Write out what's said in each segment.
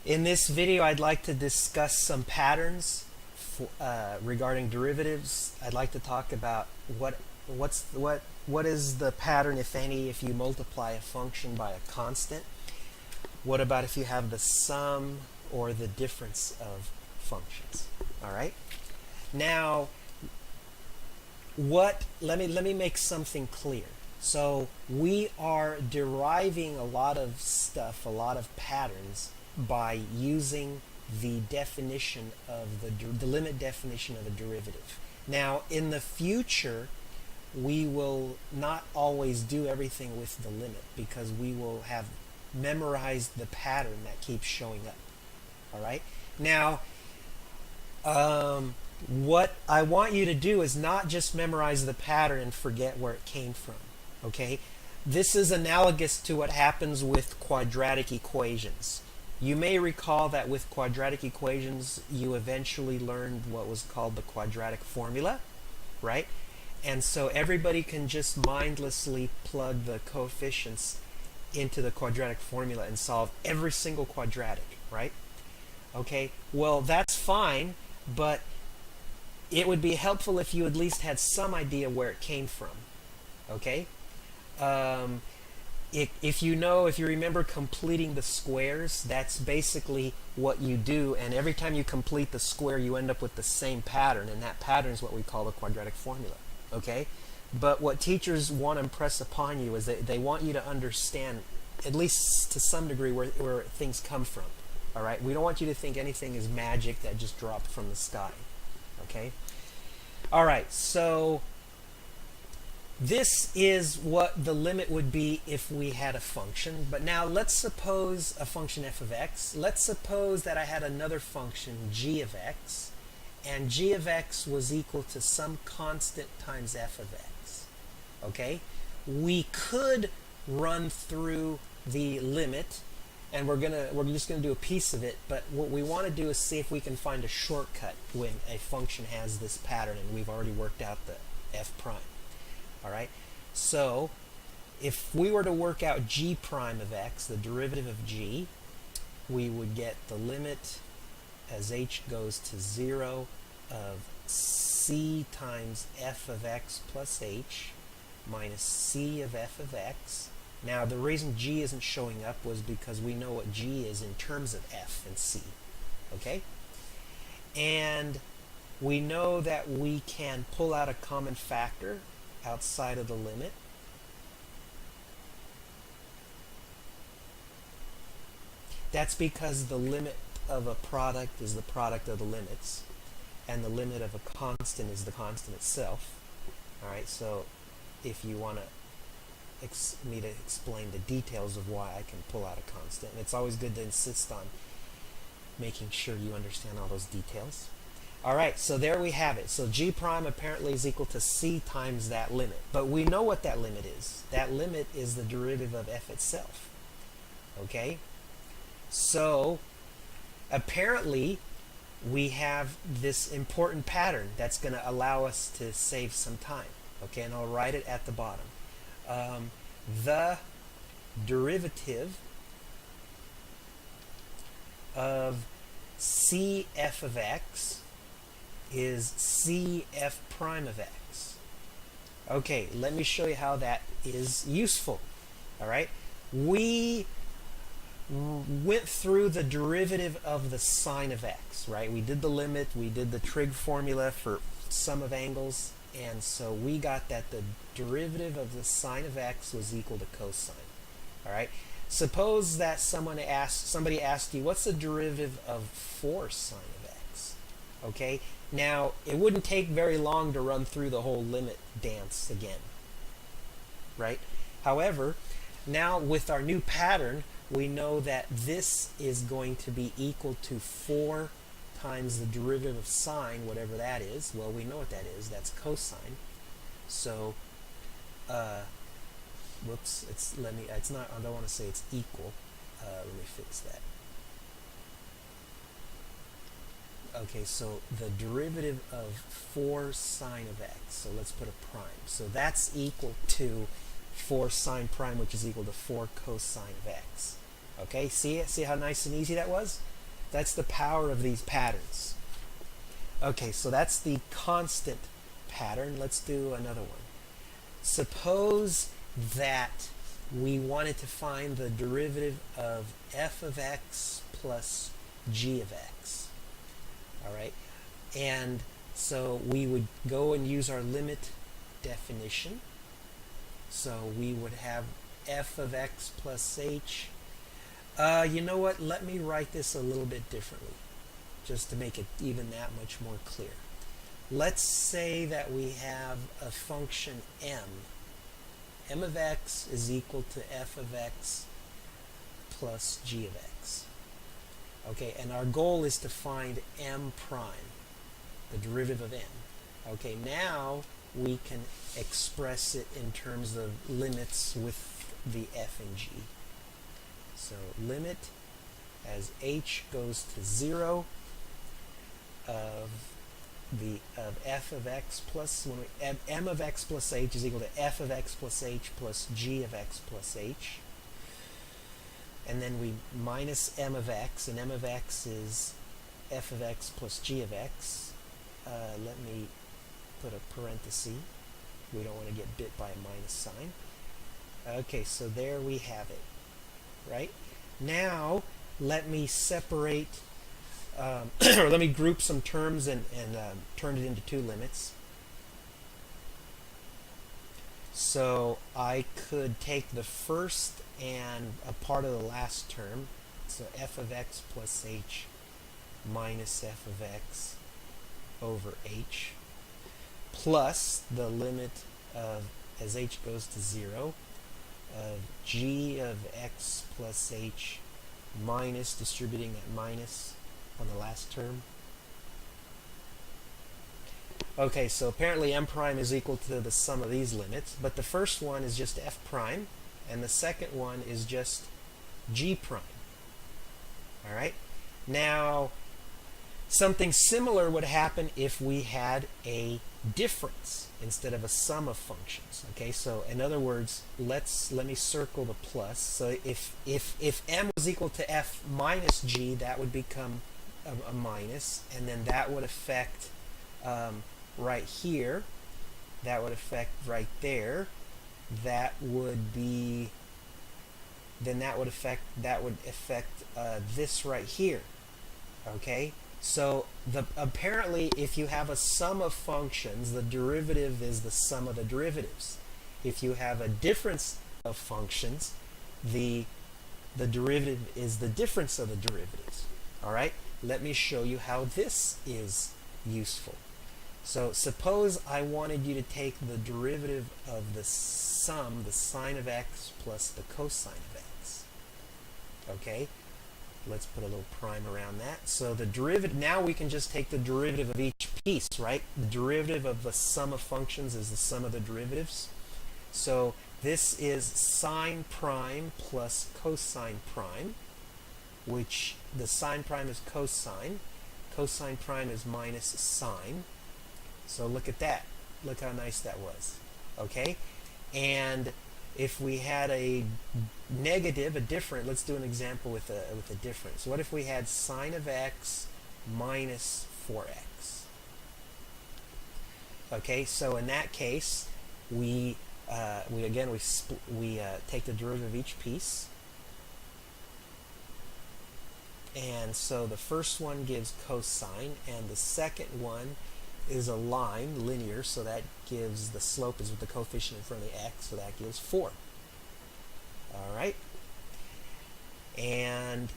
In this video, I'd like to discuss some patterns regarding derivatives. I'd like to talk about what is the pattern, if any, if you multiply a function by a constant. What about if you have the sum or the difference of functions? All right. Now, let me make something clear. So we are deriving a lot of stuff, a lot of patterns, by using the definition of the limit definition of a derivative. Now, in the future, we will not always do everything with the limit because we will have memorized the pattern that keeps showing up. All right. Now, what I want you to do is not just memorize the pattern and forget where it came from. Okay? This is analogous to what happens with quadratic equations. You may recall that with quadratic equations, you eventually learned what was called the quadratic formula, right? And so everybody can just mindlessly plug the coefficients into the quadratic formula and solve every single quadratic, right? Okay, well, that's fine, but it would be helpful if you at least had some idea where it came from, okay? If you remember completing the squares, that's basically what you do, and every time you complete the square, you end up with the same pattern, and that pattern is what we call the quadratic formula, okay? But what teachers want to impress upon you is that they want you to understand, at least to some degree, where things come from, all right? We don't want you to think anything is magic that just dropped from the sky, okay? All right, so this is what the limit would be if we had a function. But now let's suppose a function f of x. Let's suppose that I had another function g of x, and g of x was equal to some constant times f of x. Okay? We could run through the limit, and we're just gonna do a piece of it, but what we want to do is see if we can find a shortcut when a function has this pattern and we've already worked out the f prime. All right, so if we were to work out g prime of x, the derivative of g, we would get the limit as h goes to 0 of c times f of x plus h minus c of f of x. Now, the reason g isn't showing up was because we know what g is in terms of f and c. Okay? And we know that we can pull out a common factor outside of the limit. That's because the limit of a product is the product of the limits, and the limit of a constant is the constant itself. All right, so if you want me to explain the details of why I can pull out a constant, and it's always good to insist on making sure you understand all those details. Alright, so there we have it. So g prime apparently is equal to c times that limit. But we know what that limit is. That limit is the derivative of f itself. Okay? So, apparently, we have this important pattern that's going to allow us to save some time. Okay, and I'll write it at the bottom. The derivative of cf of x is cf prime of x. Okay, let me show you how that is useful. All right, we went through the derivative of the sine of x, right? We did the limit, we did the trig formula for sum of angles, and so we got that the derivative of the sine of x was equal to cosine. All right, suppose that somebody asked you, what's the derivative of 4 sine of x? Okay, now it wouldn't take very long to run through the whole limit dance again, right? However, now with our new pattern, we know that this is going to be equal to 4 times the derivative of sine, whatever that is. Well, we know what that is. That's cosine. So, whoops, I don't want to say it's equal. Let me fix that. Okay, so the derivative of 4 sine of x, so let's put a prime. So that's equal to 4 sine prime, which is equal to 4 cosine of x. Okay, see how nice and easy that was? That's the power of these patterns. Okay, so that's the constant pattern. Let's do another one. Suppose that we wanted to find the derivative of f of x plus g of x. All right, and so we would go and use our limit definition. So we would have f of x plus h. You know what? Let me write this a little bit differently, just to make it even that much more clear. Let's say that we have a function m of x is equal to f of x plus g of x. Okay, and our goal is to find m prime, the derivative of m. Okay, now we can express it in terms of limits with the f and g. So limit as h goes to 0 of f of x plus, when we m of x plus h is equal to f of x plus h plus g of x plus h, and then we minus m of x, and m of x is f of x plus g of x. Let me put a parenthesis. We don't want to get bit by a minus sign. Okay, so there we have it. Right? Now let me separate or let me group some terms and turn it into two limits. So I could take the first and a part of the last term, so f of x plus h minus f of x over h, plus the limit of, as h goes to 0, of g of x plus h minus, distributing that minus on the last term. Okay, so apparently m prime is equal to the sum of these limits, but the first one is just f prime, and the second one is just g prime. All right? Now, something similar would happen if we had a difference instead of a sum of functions. Okay, so in other words, let me circle the plus. So if m was equal to f minus g, that would become a minus, and then that would affect right here, that would affect right there, that would be, then that would affect this right here. Okay, so apparently if you have a sum of functions, the derivative is the sum of the derivatives. If you have a difference of functions, the derivative is the difference of the derivatives. All right, let me show you how this is useful. So suppose I wanted you to take the derivative of the sum, the sine of x plus the cosine of x. Okay, let's put a little prime around that. So the derivative, now we can just take the derivative of each piece, right? The derivative of the sum of functions is the sum of the derivatives. So this is sine prime plus cosine prime, which the sine prime is cosine, cosine prime is minus sine. So look at that. Look how nice that was. Okay? And if we had a negative, a different, let's do an example with a difference. What if we had sine of x minus 4x? Okay, so in that case, we take the derivative of each piece. And so the first one gives cosine, and the second one is a line, linear, so that gives, the slope is with the coefficient in front of the x, so that gives 4. All right? And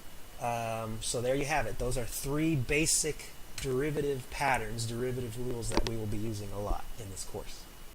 so there you have it. Those are three basic derivative patterns, derivative rules that we will be using a lot in this course.